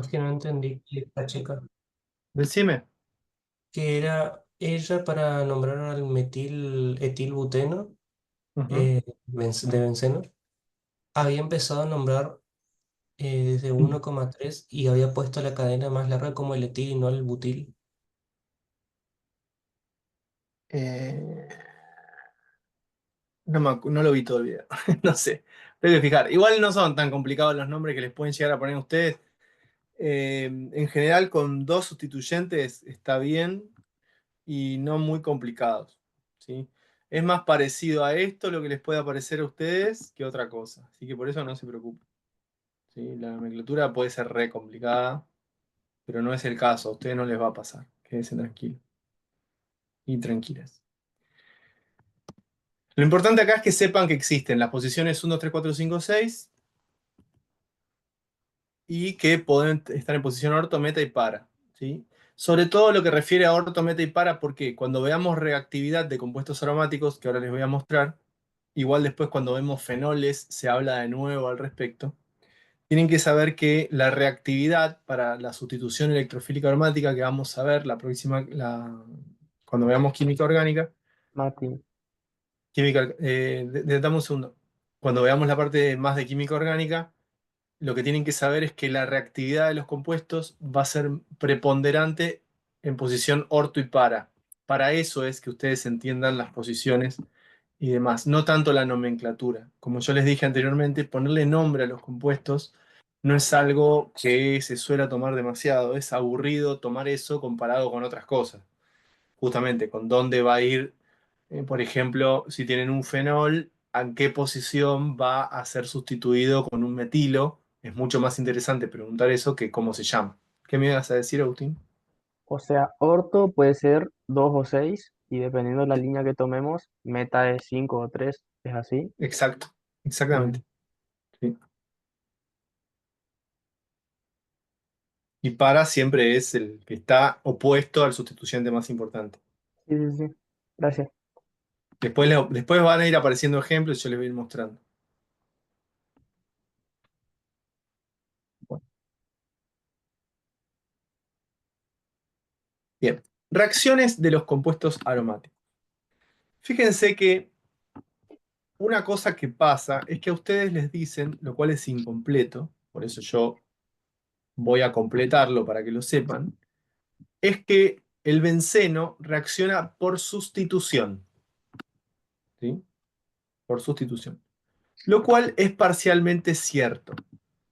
es que no entendí esta chica. Decime. Que era ella para nombrar al metil etilbuteno Ujú. de benceno. Había empezado a nombrar desde 1,3 y había puesto la cadena más larga como el etil y no el butil. Eh, no lo vi todo el video. No sé. Tengo que fijar. Igual no son tan complicados los nombres que les pueden llegar a poner ustedes. En general, con dos sustituyentes está bien y no muy complicados. ¿Sí? Es más parecido a esto lo que les puede parecer a ustedes que otra cosa. Así que por eso no se preocupen. ¿Sí? La nomenclatura puede ser re complicada, pero no es el caso. A ustedes no les va a pasar. Quédense tranquilos y tranquilas. Lo importante acá es que sepan que existen las posiciones 1, 2, 3, 4, 5, 6 y que pueden estar en posición orto, meta y para. ¿Sí? Sobre todo lo que refiere a orto, meta y para, porque cuando veamos reactividad de compuestos aromáticos, que ahora les voy a mostrar, igual después cuando vemos fenoles se habla de nuevo al respecto, tienen que saber que la reactividad para la sustitución electrofílica aromática que vamos a ver la próxima, cuando veamos química orgánica, Mati, dame un segundo. Cuando veamos la parte más de química orgánica, lo que tienen que saber es que la reactividad de los compuestos va a ser preponderante en posición orto y para. Para eso es que ustedes entiendan las posiciones y demás, no tanto la nomenclatura. Como yo les dije anteriormente, ponerle nombre a los compuestos no es algo que se suele tomar demasiado, es aburrido tomar eso comparado con otras cosas. Justamente con dónde va a ir, por ejemplo, si tienen un fenol, en qué posición va a ser sustituido con un metilo. Es mucho más interesante preguntar eso que cómo se llama. ¿Qué me ibas a decir, Agustín? o sea, orto puede ser 2 o 6 y dependiendo de la línea que tomemos, meta es 5 o 3, ¿es así? Exacto, Mm, exactamente. Sí. Y para siempre es el que está opuesto al sustituyente más importante. sí, sí, sí. Gracias. Después van a ir apareciendo ejemplos y yo les voy a ir mostrando. Bueno, Bien, reacciones de los compuestos aromáticos. Fíjense que una cosa que pasa es que a ustedes les dicen, lo cual es incompleto, por eso yo voy a completarlo para que lo sepan, es que el benceno reacciona por sustitución, ¿sí? Por sustitución. Lo cual es parcialmente cierto.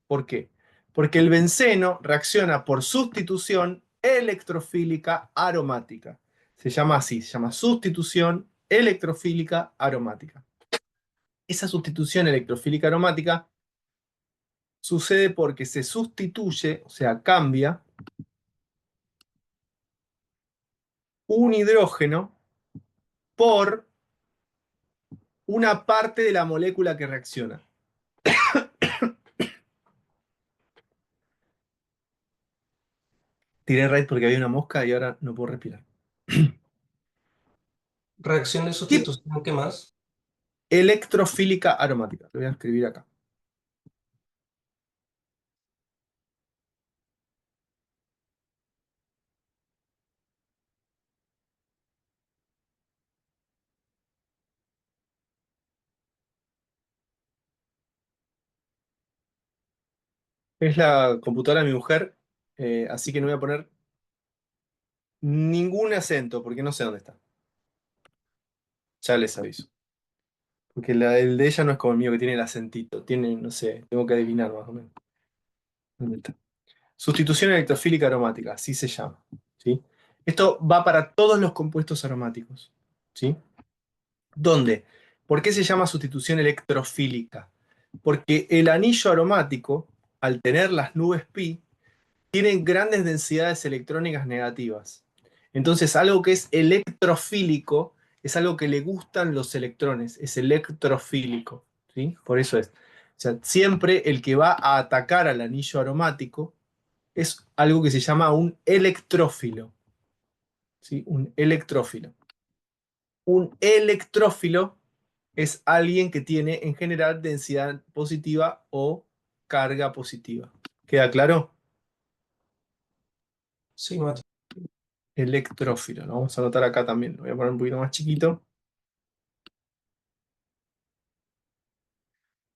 ¿Por qué? Porque el benceno reacciona por sustitución electrofílica aromática. Se llama así, se llama sustitución electrofílica aromática. Esa sustitución electrofílica aromática sucede porque se sustituye, o sea, cambia un hidrógeno por una parte de la molécula que reacciona. Tiré raid porque había una mosca y ahora no puedo respirar. Reacción de ¿Qué? sustitución, ¿qué más? Electrofílica aromática. Lo voy a escribir acá. Es la computadora de mi mujer, así que no voy a poner ningún acento porque no sé dónde está. Ya les aviso. Porque el de ella no es como el mío que tiene el acentito. Tiene, no sé, tengo que adivinar más o menos. ¿Dónde está? Sustitución electrofílica aromática, así se llama. ¿Sí? Esto va para todos los compuestos aromáticos. ¿Sí? ¿Dónde? ¿Por qué se llama sustitución electrofílica? Porque el anillo aromático, al tener las nubes pi, tienen grandes densidades electrónicas negativas. Entonces, algo que es electrofílico es algo que le gustan los electrones, es electrofílico. ¿Sí? Por eso es. O sea, siempre el que va a atacar al anillo aromático es algo que se llama un electrófilo. ¿Sí? Un electrófilo. Un electrófilo es alguien que tiene en general densidad positiva o carga positiva. ¿Queda claro? Sí, Mati. Electrófilo. Lo vamos a anotar acá también. Lo voy a poner un poquito más chiquito.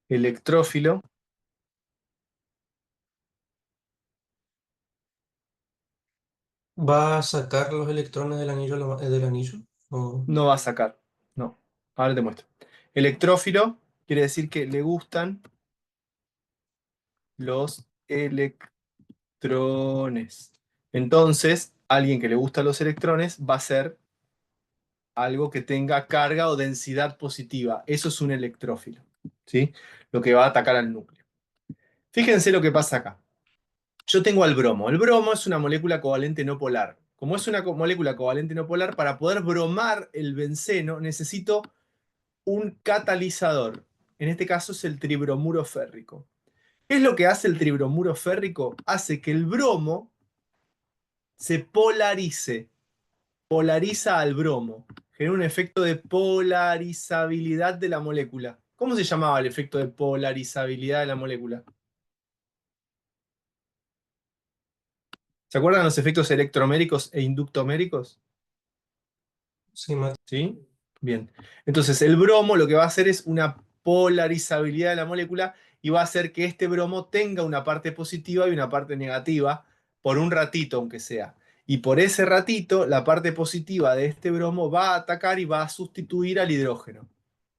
Electrófilo ¿Va a sacar los electrones del anillo, del anillo? ¿O- no va a sacar. No. Ahora te muestro. Electrófilo quiere decir que le gustan los electrones. Entonces, alguien que le gustan los electrones va a ser algo que tenga carga o densidad positiva. Eso es un electrófilo, ¿sí? Lo que va a atacar al núcleo. Fíjense lo que pasa acá. Yo tengo al bromo. El bromo es una molécula covalente no polar. Como es una molécula covalente no polar, para poder bromar el benceno necesito un catalizador. En este caso es el tribromuro férrico. ¿Qué es lo que hace el tribromuro férrico? Hace que el bromo se polarice. Polariza al bromo. Genera un efecto de polarizabilidad de la molécula. ¿Cómo se llamaba el efecto de polarizabilidad de la molécula? ¿Se acuerdan los efectos electroméricos e inductoméricos? Sí, Mati. ¿Sí? Bien. Entonces, el bromo lo que va a hacer es una polarizabilidad de la molécula y va a hacer que este bromo tenga una parte positiva y una parte negativa por un ratito, aunque sea. Y por ese ratito, la parte positiva de este bromo va a atacar y va a sustituir al hidrógeno.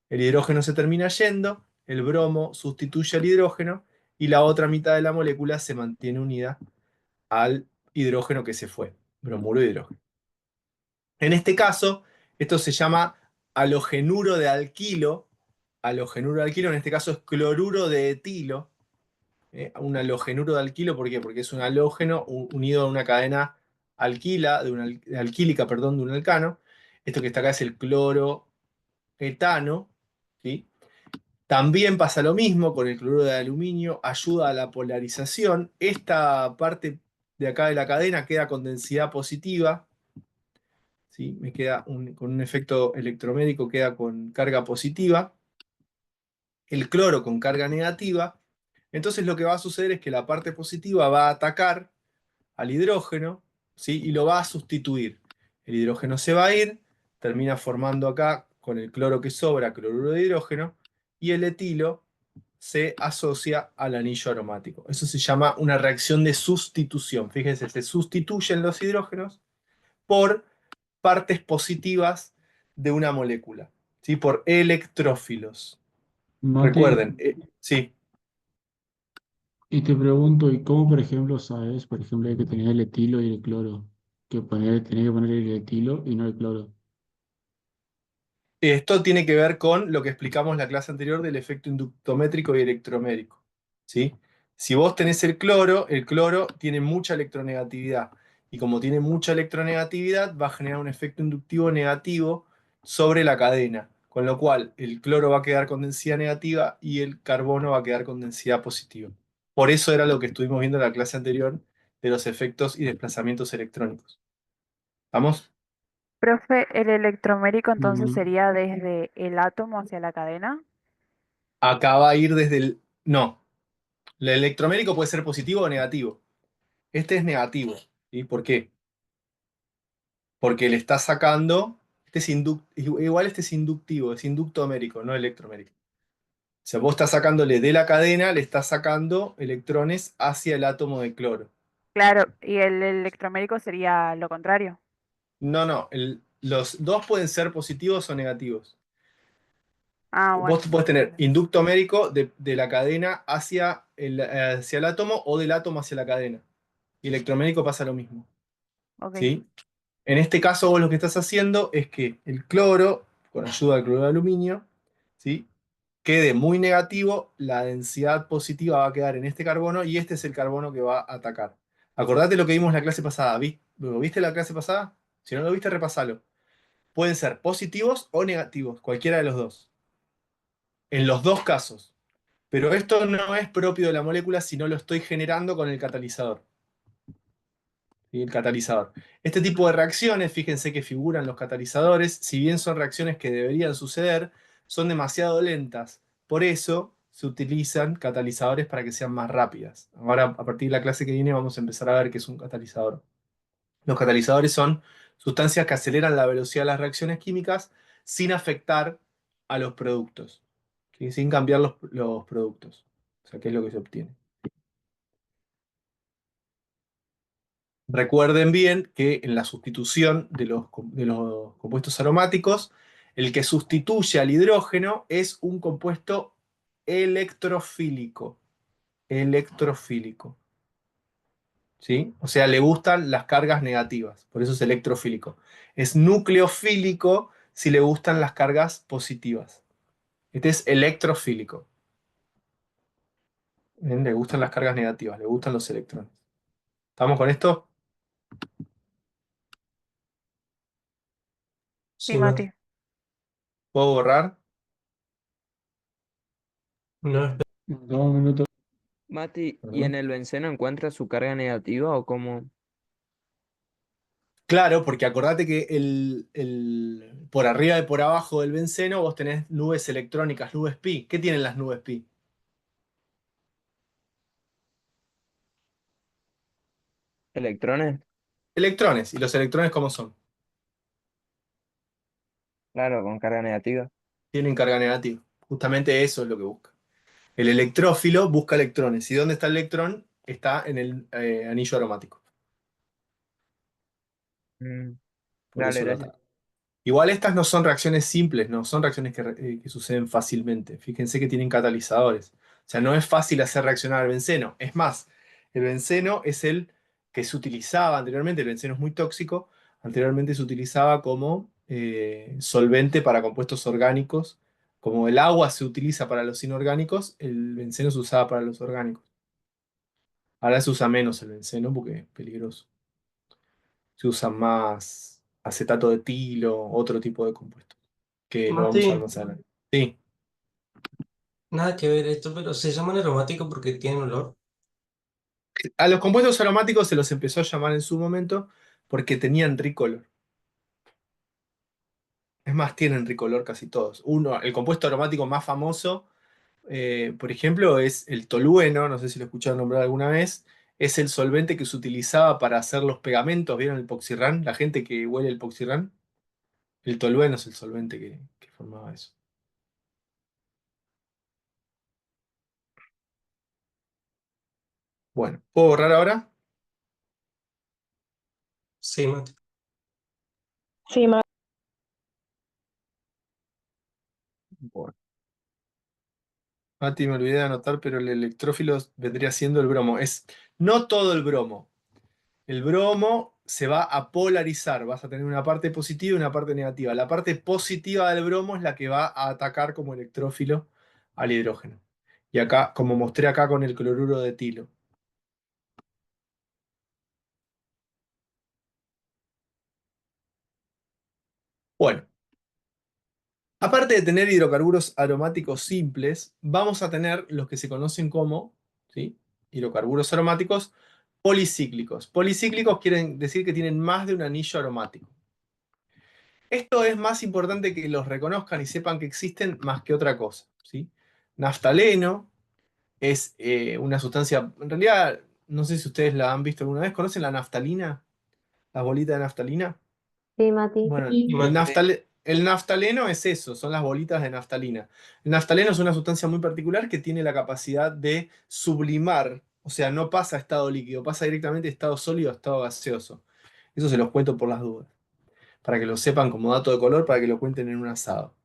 El hidrógeno se termina yendo, el bromo sustituye al hidrógeno y la otra mitad de la molécula se mantiene unida al hidrógeno que se fue. Bromuro de hidrógeno. En este caso, esto se llama halogenuro de alquilo. Halogenuro de alquilo, en este caso es cloruro de etilo. Un halogenuro de alquilo, ¿por qué? Porque es un halógeno unido a una cadena alquila, alquílica, perdón, de un alcano. Esto que está acá es el cloroetano, ¿sí? También pasa lo mismo con el cloruro de aluminio, ayuda a la polarización. Esta parte de acá de la cadena queda con densidad positiva, ¿sí? Me queda con un efecto electromédico, queda con carga positiva, el cloro con carga negativa. Entonces lo que va a suceder es que la parte positiva va a atacar al hidrógeno, ¿sí? Y lo va a sustituir. El hidrógeno se va a ir, termina formando acá con el cloro que sobra, cloruro de hidrógeno, y el etilo se asocia al anillo aromático. Eso se llama una reacción de sustitución. Fíjense, se sustituyen los hidrógenos por partes positivas de una molécula, ¿sí? Por electrófilos. Mati, Recuerden, sí. y te pregunto, ¿y cómo, por ejemplo, sabes, por ejemplo, hay que tener el etilo y el cloro? Tenés que poner el etilo y no el cloro. Esto tiene que ver con lo que explicamos en la clase anterior del efecto inductométrico y electrométrico, ¿sí? Si vos tenés el cloro tiene mucha electronegatividad. Y como tiene mucha electronegatividad, va a generar un efecto inductivo negativo sobre la cadena. Con lo cual, el cloro va a quedar con densidad negativa y el carbono va a quedar con densidad positiva. Por eso era lo que estuvimos viendo en la clase anterior de los efectos y desplazamientos electrónicos. ¿Vamos? Profe, el electromérico entonces Mm, sería desde el átomo hacia la cadena. Acá va a ir desde el... No. El electromérico puede ser positivo o negativo. Este es negativo. ¿Sí? ¿Por qué? Porque le está sacando. Igual este es inductivo, es inductomérico, no electromérico. O sea, vos estás sacándole de la cadena, le estás sacando electrones hacia el átomo de cloro. Claro, y el electromérico sería lo contrario. No, no. Los dos pueden ser positivos o negativos. Ah, bueno, Vos podés tener entiendo. inductomérico de la cadena hacia el átomo o del átomo hacia la cadena. Y electromérico pasa lo mismo. Ok. ¿Sí? En este caso, vos lo que estás haciendo es que el cloro, con ayuda del cloruro de aluminio, ¿sí? Quede muy negativo, la densidad positiva va a quedar en este carbono y este es el carbono que va a atacar. Acordate lo que vimos en la clase pasada. ¿Lo viste la clase pasada? Si no lo viste, repasalo. Pueden ser positivos o negativos, cualquiera de los dos. En los dos casos. Pero esto no es propio de la molécula, sino lo estoy generando con el catalizador. ¿Sí? El catalizador. Este tipo de reacciones, fíjense que figuran los catalizadores, si bien son reacciones que deberían suceder, son demasiado lentas. Por eso se utilizan catalizadores para que sean más rápidas. Ahora, a partir de la clase que viene, vamos a empezar a ver qué es un catalizador. Los catalizadores son sustancias que aceleran la velocidad de las reacciones químicas sin afectar a los productos, ¿sí? Sin cambiar los productos. O sea, ¿qué es lo que se obtiene? Recuerden bien que en la sustitución de los compuestos aromáticos, el que sustituye al hidrógeno es un compuesto electrofílico. Electrofílico. ¿Sí? O sea, le gustan las cargas negativas, por eso es electrofílico. Es nucleofílico si le gustan las cargas positivas. Este es electrofílico. ¿Ven? Le gustan las cargas negativas, le gustan los electrones. ¿Estamos con esto? Sí, Sí, Mati. Mati. ¿Puedo borrar? No, espera. 2 minutos. Mati, ¿y en Perdón. el benceno encuentra su carga negativa o cómo? Claro, porque acordate que por arriba y por abajo del benceno vos tenés nubes electrónicas, nubes pi. ¿Qué tienen las nubes pi? ¿Electrones? Electrones. ¿Y los electrones cómo son? Claro, con carga negativa. Tienen carga negativa. Justamente eso es lo que busca. El electrófilo busca electrones. ¿Y dónde está el electrón? Está en el anillo aromático. Mm, Por dale, eso lo gracias. ataca. Igual estas no son reacciones simples, no son reacciones que suceden fácilmente. Fíjense que tienen catalizadores. O sea, no es fácil hacer reaccionar al benceno. Es más, el benceno es el que se utilizaba anteriormente, el benceno es muy tóxico, anteriormente se utilizaba como solvente para compuestos orgánicos. Como el agua se utiliza para los inorgánicos, el benceno se usaba para los orgánicos. Ahora se usa menos el benceno porque es peligroso. Se usa más acetato de etilo, otro tipo de compuestos que lo vamos a ver Mati, más adelante. Sí, nada que ver esto, pero se llaman aromáticos porque tienen olor. a los compuestos aromáticos se los empezó a llamar en su momento porque tenían ricolor. Es más, tienen ricolor casi todos. El compuesto aromático más famoso, por ejemplo, es el tolueno, no sé si lo escucharon nombrar alguna vez. Es el solvente que se utilizaba para hacer los pegamentos. ¿Vieron el poxirrán? La gente que huele el poxirrán. El tolueno es el solvente que formaba eso. Bueno, ¿puedo borrar ahora? Sí, Mati. Sí, Mati. Bueno. Mati, me olvidé de anotar, pero el electrófilo vendría siendo el bromo. No todo el bromo. El bromo se va a polarizar. Vas a tener una parte positiva y una parte negativa. La parte positiva del bromo es la que va a atacar como electrófilo al hidrógeno. Y acá, como mostré acá con el cloruro de etilo. Bueno, aparte de tener hidrocarburos aromáticos simples, vamos a tener los que se conocen como, ¿sí?, hidrocarburos aromáticos policíclicos. Policíclicos quieren decir que tienen más de un anillo aromático. Esto es más importante que los reconozcan y sepan que existen más que otra cosa, ¿sí? Naftaleno es una sustancia, en realidad, no sé si ustedes la han visto alguna vez. ¿Conocen la naftalina? ¿Las bolitas de naftalina? Sí, Mati. Bueno, Y Mati, el naftaleno es eso, son las bolitas de naftalina. El naftaleno es una sustancia muy particular que tiene la capacidad de sublimar, o sea, no pasa a estado líquido, pasa directamente de estado sólido a estado gaseoso. Eso se los cuento por las dudas, para que lo sepan como dato de color, para que lo cuenten en un asado.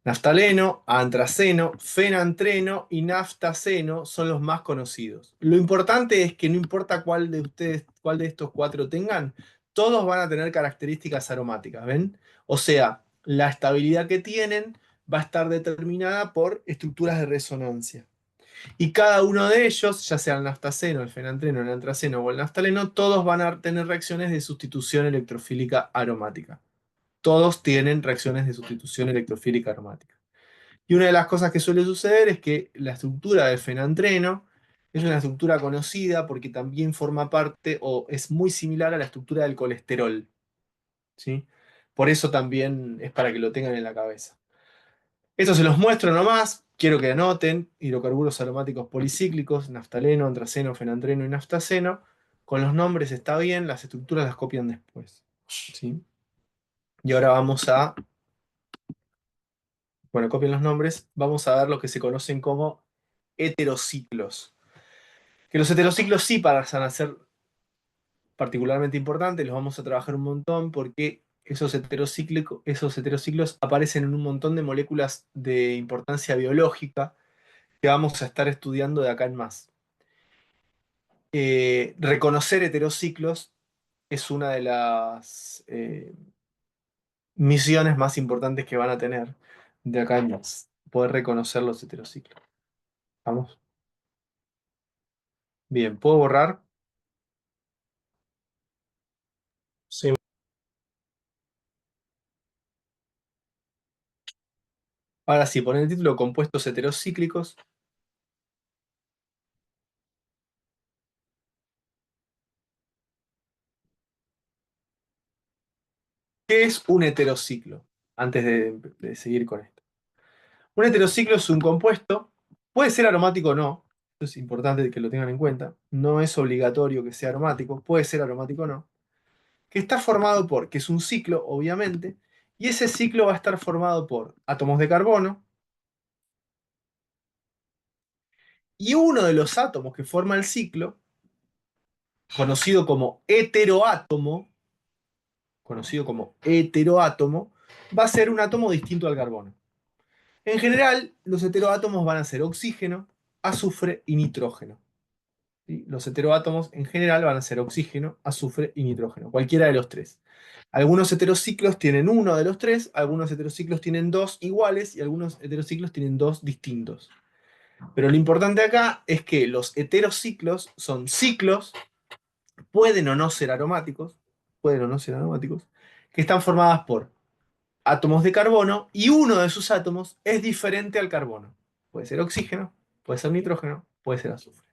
Naftaleno, antraceno, fenantreno y naftaceno son los más conocidos. Lo importante es que no importa cuál de ustedes, cuál de estos cuatro tengan, todos van a tener características aromáticas, ¿ven? O sea, la estabilidad que tienen va a estar determinada por estructuras de resonancia. Y cada uno de ellos, ya sea el naftaceno, el fenantreno, el antraceno o el naftaleno, todos van a tener reacciones de sustitución electrofílica aromática. Todos tienen reacciones de sustitución electrofílica aromática. Y una de las cosas que suele suceder es que la estructura del fenantreno es una estructura conocida porque también forma parte o es muy similar a la estructura del colesterol, ¿sí? Por eso también es para que lo tengan en la cabeza. Esto se los muestro nomás. Quiero que anoten hidrocarburos aromáticos policíclicos, naftaleno, antraceno, fenantreno y naftaceno, Con los nombres está bien, las estructuras las copian después. ¿Sí? Y ahora vamos a, bueno, copien los nombres, vamos a ver lo que se conocen como heterociclos. Que los heterociclos sí pasan a ser particularmente importantes, los vamos a trabajar un montón porque esos heterociclos aparecen en un montón de moléculas de importancia biológica que vamos a estar estudiando de acá en más. Reconocer heterociclos es una de las misiones más importantes que van a tener de acá en más. Poder reconocer los heterociclos. ¿Vamos? Bien, ¿puedo borrar? Sí. Ahora sí, poner el título compuestos heterocíclicos. ¿Qué es un heterociclo? Antes de seguir con esto. Un heterociclo es un compuesto, puede ser aromático o no, esto es importante que lo tengan en cuenta, no es obligatorio que sea aromático, puede ser aromático o no, que está formado por, que es un ciclo, obviamente, y ese ciclo va a estar formado por átomos de carbono, y uno de los átomos que forma el ciclo, conocido como heteroátomo, va a ser un átomo distinto al carbono. En general, los heteroátomos van a ser oxígeno, azufre y nitrógeno. ¿Sí? Los heteroátomos en general van a ser oxígeno, azufre y nitrógeno, cualquiera de los tres. Algunos heterociclos tienen uno de los tres, algunos heterociclos tienen dos iguales y algunos heterociclos tienen dos distintos. Pero lo importante acá es que los heterociclos son ciclos, pueden o no ser aromáticos, que están formadas por átomos de carbono y uno de sus átomos es diferente al carbono. Puede ser oxígeno, puede ser nitrógeno, puede ser azufre.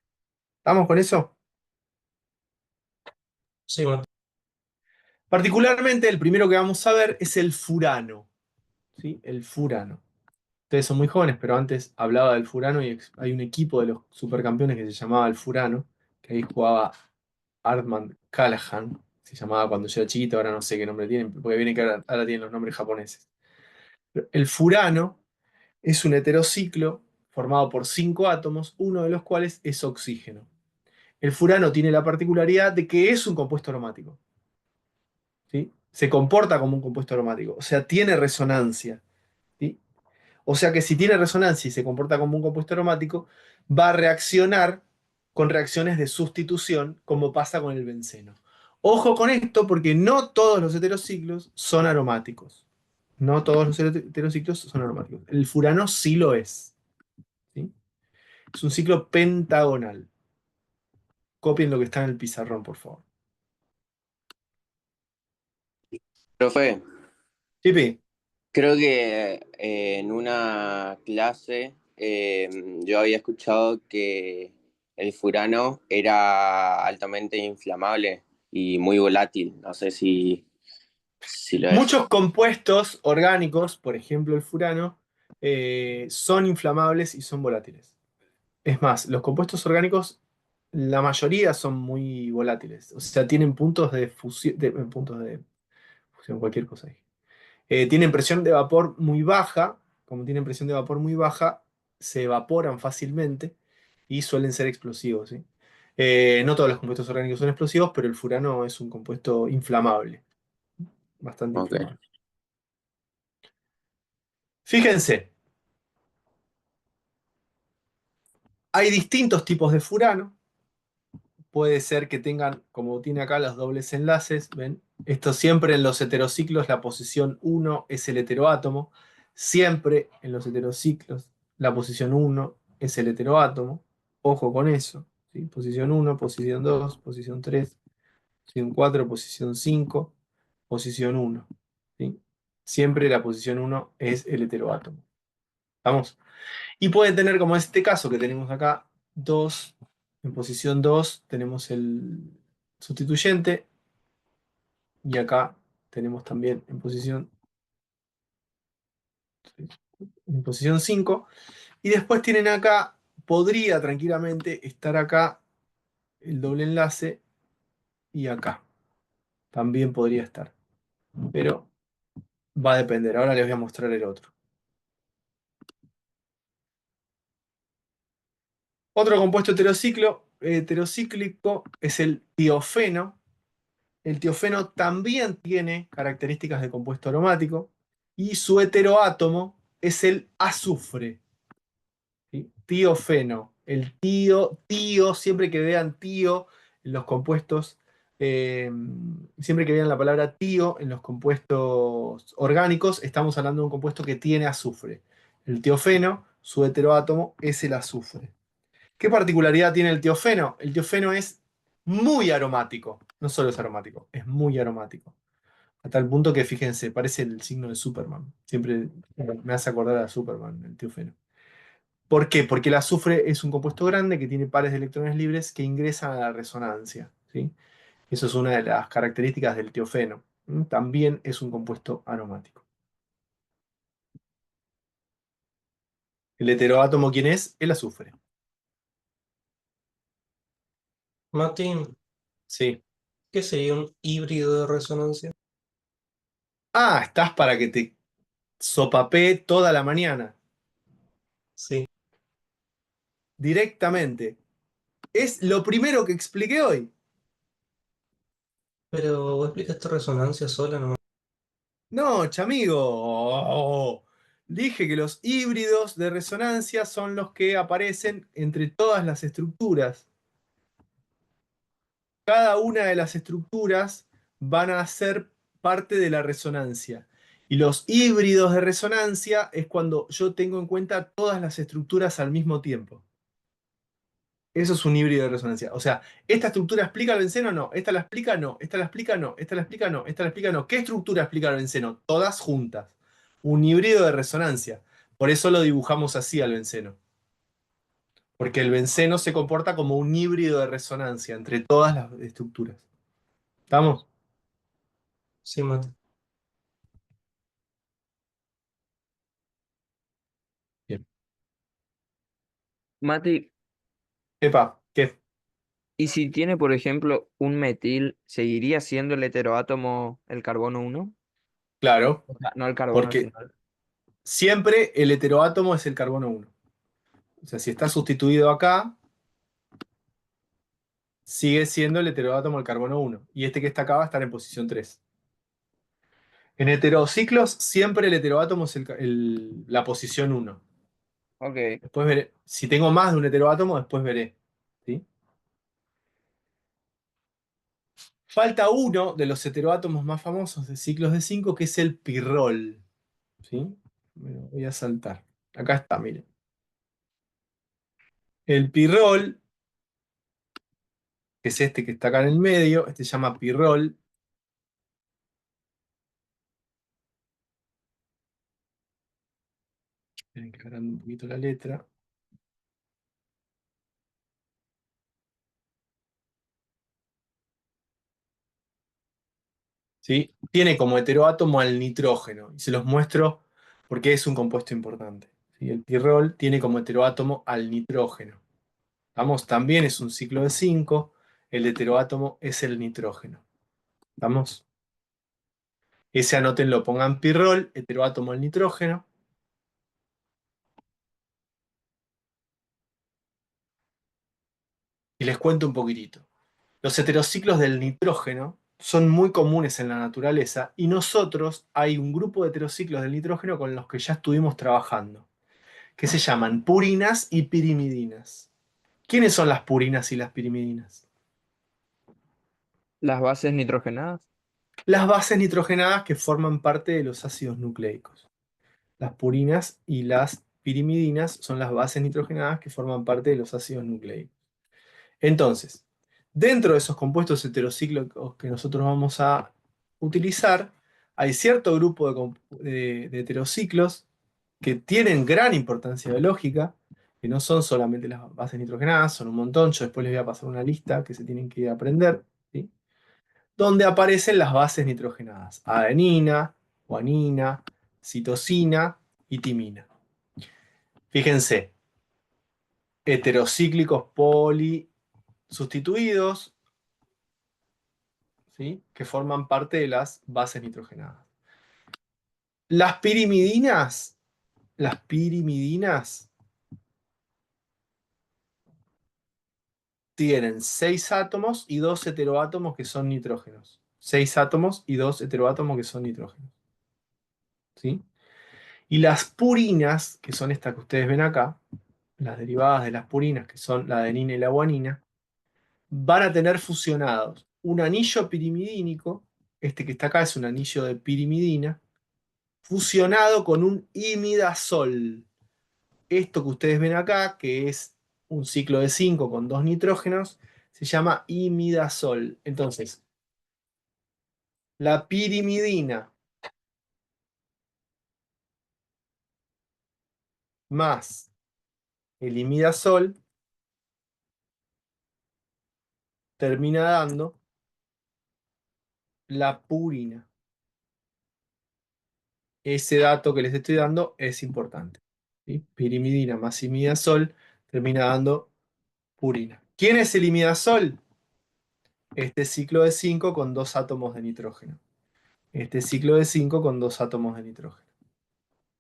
¿Estamos con eso? Sí, Martín. Particularmente el primero que vamos a ver es el furano. ¿Sí? El furano. Ustedes son muy jóvenes, pero antes hablaba del furano y hay un equipo de los supercampeones que se llamaba el furano, que ahí jugaba Artman Callahan, se llamaba cuando yo era chiquito, ahora no sé qué nombre tienen, porque viene que ahora tienen los nombres japoneses. El furano es un heterociclo formado por 5 átomos, uno de los cuales es oxígeno. El furano tiene la particularidad de que es un compuesto aromático. ¿Sí? Se comporta como un compuesto aromático, o sea, tiene resonancia. ¿Sí? O sea que si tiene resonancia y se comporta como un compuesto aromático, va a reaccionar con reacciones de sustitución, como pasa con el benceno. Ojo con esto, porque no todos los heterociclos son aromáticos. No todos los heterociclos son aromáticos. El furano sí lo es. ¿Sí? Es un ciclo pentagonal. Copien lo que está en el pizarrón, por favor. Profe, Chipi, creo que en una clase yo había escuchado que el furano era altamente inflamable y muy volátil. No sé si lo es. muchos compuestos orgánicos, por ejemplo el furano, son inflamables y son volátiles. Es más, los compuestos orgánicos, la mayoría son muy volátiles. O sea, tienen puntos de fusión, cualquier cosa ahí. Tienen presión de vapor muy baja. Como tienen presión de vapor muy baja, se evaporan fácilmente y suelen ser explosivos. ¿Sí? No todos los compuestos orgánicos son explosivos, pero el furano es un compuesto inflamable. Bastante Ok. inflamable. Fíjense, hay distintos tipos de furano. Puede ser que tengan, como tiene acá, los dobles enlaces. ¿Ven? Esto siempre en los heterociclos, la posición 1 es el heteroátomo. Siempre en los heterociclos, la posición 1 es el heteroátomo. Ojo con eso. ¿Sí? Posición 1, posición 2, posición 3, posición 4, posición 5, posición 1. ¿Sí? Siempre la posición 1 es el heteroátomo. ¿Estamos? Y pueden tener, como este caso que tenemos acá, dos, en posición 2 tenemos el sustituyente, y acá tenemos también en posición 5, y después tienen acá, podría tranquilamente estar acá el doble enlace y acá. También podría estar. Pero va a depender. Ahora les voy a mostrar el otro. Otro compuesto heterocíclico es el tiofeno. El tiofeno también tiene características de compuesto aromático y su heteroátomo es el azufre. ¿Sí? Tiofeno. El tío, siempre que vean tío en los compuestos, siempre que vean la palabra tío en los compuestos orgánicos, estamos hablando de un compuesto que tiene azufre. El tiofeno, su heteroátomo es el azufre. ¿Qué particularidad tiene el tiofeno? El tiofeno es muy aromático. No solo es aromático, es muy aromático. A tal punto que, fíjense, parece el signo de Superman. Siempre me hace acordar a Superman, el tiofeno. ¿Por qué? Porque el azufre es un compuesto grande que tiene pares de electrones libres que ingresan a la resonancia. ¿Sí? Eso es una de las características del tiofeno. También es un compuesto aromático. ¿El heteroátomo quién es? El azufre. Martín, Sí. ¿qué sería un híbrido de resonancia? Ah, estás para que te sopapé toda la mañana. Sí, Directamente. Es lo primero que expliqué hoy. pero vos explicaste resonancia sola nomás. No, chamigo. Dije que los híbridos de resonancia son los que aparecen entre todas las estructuras. Cada una de las estructuras van a ser parte de la resonancia. Y los híbridos de resonancia es cuando yo tengo en cuenta todas las estructuras al mismo tiempo. Eso es un híbrido de resonancia. O sea, ¿esta estructura explica el benceno? No. ¿Esta la explica? No. ¿Esta la explica? No. ¿Esta la explica? No. ¿Esta la explica? No. ¿Qué estructura explica el benceno? Todas juntas. Un híbrido de resonancia. Por eso lo dibujamos así al benceno. Porque el benceno se comporta como un híbrido de resonancia entre todas las estructuras. ¿Estamos? Sí, Mati. Bien. Mati, Epa, ¿qué? ¿y si tiene, por ejemplo, un metil, seguiría siendo el heteroátomo el carbono 1? Claro, O sea, no el carbono, porque sino siempre el heteroátomo es el carbono 1. O sea, si está sustituido acá, sigue siendo el heteroátomo el carbono 1. Y este que está acá va a estar en posición 3. En heterociclos, siempre el heteroátomo es la posición 1. Ok. Después veré. Si tengo más de un heteroátomo, después veré. ¿Sí? Falta uno de los heteroátomos más famosos de ciclos de 5, que es el pirrol. ¿Sí? Me lo voy a saltar. Acá está, miren. El pirrol, que es este que está acá en el medio, este se llama pirrol. Tienen que agrandar un poquito la letra. ¿Sí? Tiene como heteroátomo al nitrógeno. Y se los muestro porque es un compuesto importante. ¿Sí? El pirrol tiene como heteroátomo al nitrógeno. ¿Vamos? También es un ciclo de 5. El heteroátomo es el nitrógeno. ¿Vamos? Ese anótenlo, pongan pirrol, heteroátomo al nitrógeno. Y les cuento un poquitito. Los heterociclos del nitrógeno son muy comunes en la naturaleza y nosotros hay un grupo de heterociclos del nitrógeno con los que ya estuvimos trabajando, que se llaman purinas y pirimidinas. ¿Quiénes son las purinas y las pirimidinas? Las bases nitrogenadas. Las bases nitrogenadas que forman parte de los ácidos nucleicos. Las purinas y las pirimidinas son las bases nitrogenadas que forman parte de los ácidos nucleicos. Entonces, dentro de esos compuestos heterocíclicos que nosotros vamos a utilizar, hay cierto grupo de heterociclos que tienen gran importancia biológica, que no son solamente las bases nitrogenadas, son un montón. Yo después les voy a pasar una lista que se tienen que aprender, ¿sí? Donde aparecen las bases nitrogenadas: adenina, guanina, citosina y timina. Fíjense, heterocíclicos sustituidos, ¿sí? Que forman parte de las bases nitrogenadas. Las pirimidinas tienen 6 átomos y 2 heteroátomos que son nitrógenos. 6 átomos y 2 heteroátomos que son nitrógenos. ¿Sí? Y las purinas, que son estas que ustedes ven acá, las derivadas de las purinas, que son la adenina y la guanina, van a tener fusionados un anillo pirimidínico, este que está acá es un anillo de pirimidina, fusionado con un imidazol. Esto que ustedes ven acá, que es un ciclo de 5 con 2 nitrógenos, se llama imidazol. Entonces, la pirimidina más el imidazol termina dando la purina. Ese dato que les estoy dando es importante. ¿Sí? Pirimidina más imidazol termina dando purina. ¿Quién es el imidazol? Este ciclo de 5 con 2 átomos de nitrógeno. Este ciclo de 5 con 2 átomos de nitrógeno.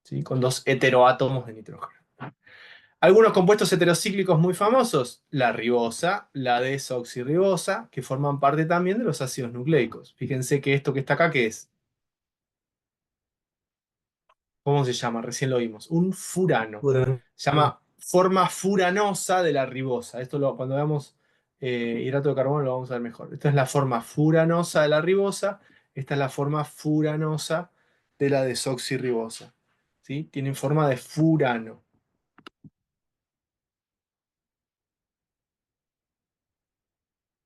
¿Sí? Con 2 heteroátomos de nitrógeno. Algunos compuestos heterocíclicos muy famosos, la ribosa, la desoxirribosa, que forman parte también de los ácidos nucleicos. Fíjense que esto que está acá, ¿qué es? ¿Cómo se llama? Recién lo vimos. Un furano. Furano. Se llama forma furanosa de la ribosa. Cuando veamos hidrato de carbono lo vamos a ver mejor. Esta es la forma furanosa de la ribosa. Esta es la forma furanosa de la desoxirribosa. ¿Sí? Tienen forma de furano.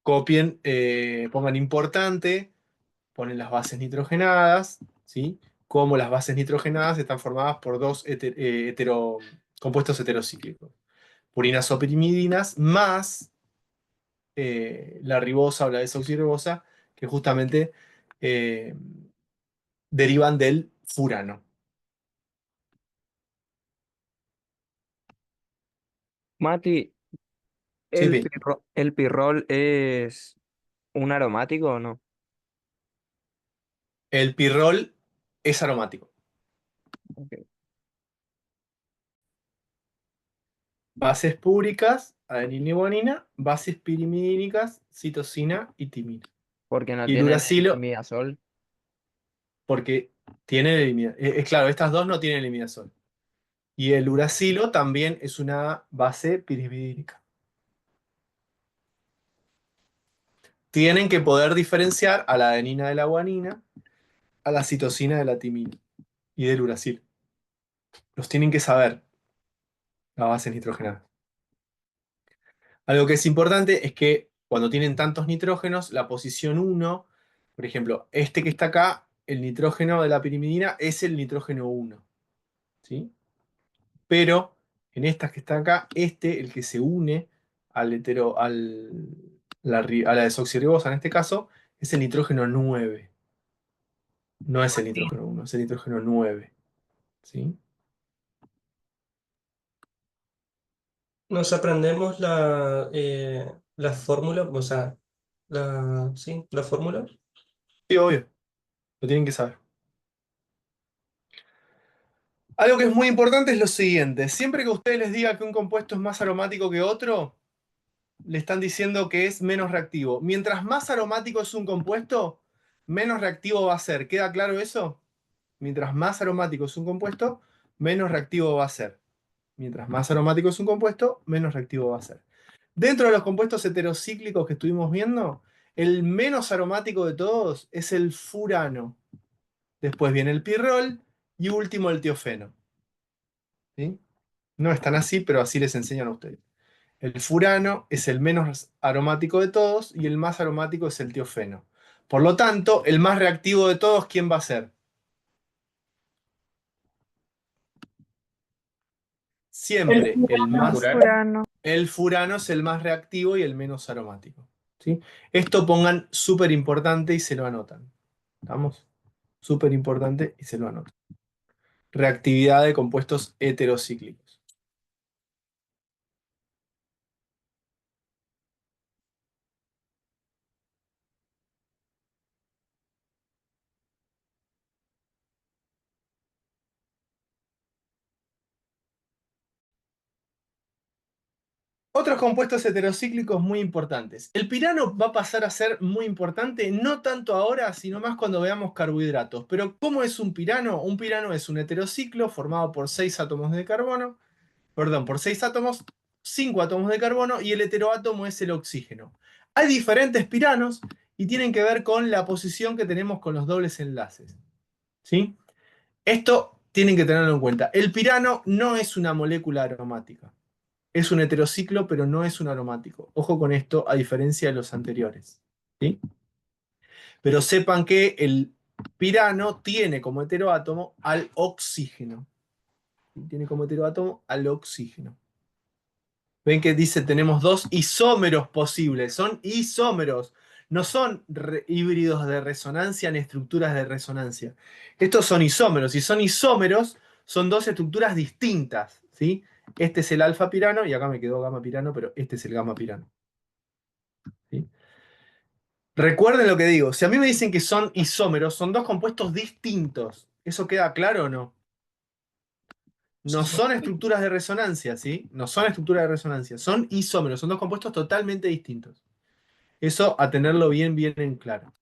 Copien, pongan importante, ponen las bases nitrogenadas, ¿sí? Como las bases nitrogenadas están formadas por dos compuestos heterocíclicos. Purinas o pirimidinas más la ribosa o la desoxirribosa, que justamente eh, derivan del furano. Mati, Sí, ¿el bien. el pirrol es un aromático o no? El pirrol es aromático. Ok. Bases púricas, adenina y guanina, bases pirimidínicas, citosina y timina. Porque no Y el tienen el uracilo, imidazol. porque tienen claro, estas dos no tienen eliminación. Y el uracilo también es una base pirimidínica. Tienen que poder diferenciar a la adenina de la guanina, a la citosina de la timina y del uracilo. Los tienen que saber las bases nitrogenadas. Algo que es importante es que cuando tienen tantos nitrógenos, la posición 1, por ejemplo, este que está acá, el nitrógeno de la pirimidina es el nitrógeno 1. ¿Sí? Pero en estas que están acá, el que se une al a la desoxirribosa en este caso, es el nitrógeno 9. No es el nitrógeno 1, es el nitrógeno 9. ¿Sí? Nos aprendemos la fórmula, o sea, sí, la fórmula. Sí, obvio, lo tienen que saber. Algo que es muy importante es lo siguiente. Siempre que ustedes les diga que un compuesto es más aromático que otro, le están diciendo que es menos reactivo. Mientras más aromático es un compuesto, menos reactivo va a ser. ¿Queda claro eso? Mientras más aromático es un compuesto, menos reactivo va a ser. Mientras más aromático es un compuesto, menos reactivo va a ser. Dentro de los compuestos heterocíclicos que estuvimos viendo, el menos aromático de todos es el furano. Después viene el pirrol y último el tiofeno. ¿Sí? No están así, pero así les enseñan a ustedes. El furano es el menos aromático de todos y el más aromático es el tiofeno. Por lo tanto, el más reactivo de todos, ¿quién va a ser? Siempre Furano. Urano. el furano es el más reactivo y el menos aromático. ¿Sí? Esto pongan súper importante y se lo anotan. ¿Estamos? Súper importante y se lo anotan. Reactividad de compuestos heterocíclicos. Otros compuestos heterocíclicos muy importantes. El pirano va a pasar a ser muy importante, no tanto ahora, sino más cuando veamos carbohidratos. Pero, ¿cómo es un pirano? Un pirano es un heterociclo formado por 6 átomos de carbono, perdón, por 6 átomos, 5 átomos de carbono y el heteroátomo es el oxígeno. Hay diferentes piranos y tienen que ver con la posición que tenemos con los dobles enlaces. ¿Sí? Esto tienen que tenerlo en cuenta. El pirano no es una molécula aromática. Es un heterociclo, pero no es un aromático. Ojo con esto, a diferencia de los anteriores. ¿Sí? Pero sepan que el pirano tiene como heteroátomo al oxígeno. Tiene como heteroátomo al oxígeno. Ven que dice tenemos dos isómeros posibles. Son isómeros. No son híbridos de resonancia ni estructuras de resonancia. Estos son isómeros. Y son isómeros, son dos estructuras distintas. ¿Sí? Este es el alfa pirano, y acá me quedó gamma pirano, pero este es el gamma pirano. ¿Sí? Recuerden lo que digo. Si a mí me dicen que son isómeros, son dos compuestos distintos. ¿Eso queda claro o no? No son estructuras de resonancia, ¿sí? No son estructuras de resonancia. Son isómeros, son dos compuestos totalmente distintos. Eso a tenerlo bien, bien en claro.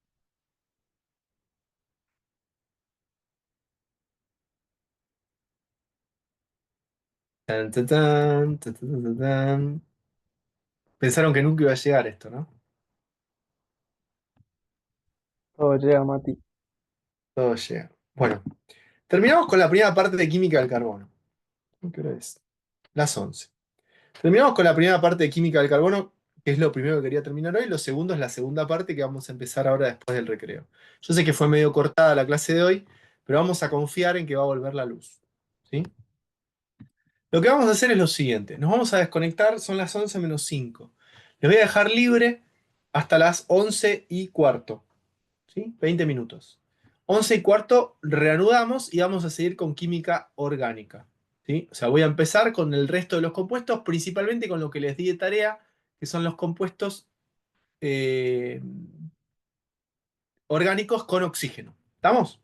Tan, tan, tan, tan, tan, tan, tan. Pensaron que nunca iba a llegar esto, ¿no? Todo llega, Mati. Todo llega. Bueno, terminamos con la primera parte de química del carbono. ¿Qué hora es? Las 11. Terminamos con la primera parte de química del carbono, que es lo primero que quería terminar hoy. Lo segundo es la segunda parte que vamos a empezar ahora después del recreo. Yo sé que fue medio cortada la clase de hoy, pero vamos a confiar en que va a volver la luz. ¿Sí? Lo que vamos a hacer es lo siguiente. Nos vamos a desconectar, son las 11 menos 5. Les voy a dejar libre hasta las 11 y cuarto. ¿Sí? 20 minutos. 11 y cuarto reanudamos y vamos a seguir con química orgánica. ¿Sí? O sea, voy a empezar con el resto de los compuestos, principalmente con lo que les di de tarea, que son los compuestos orgánicos con oxígeno. ¿Estamos?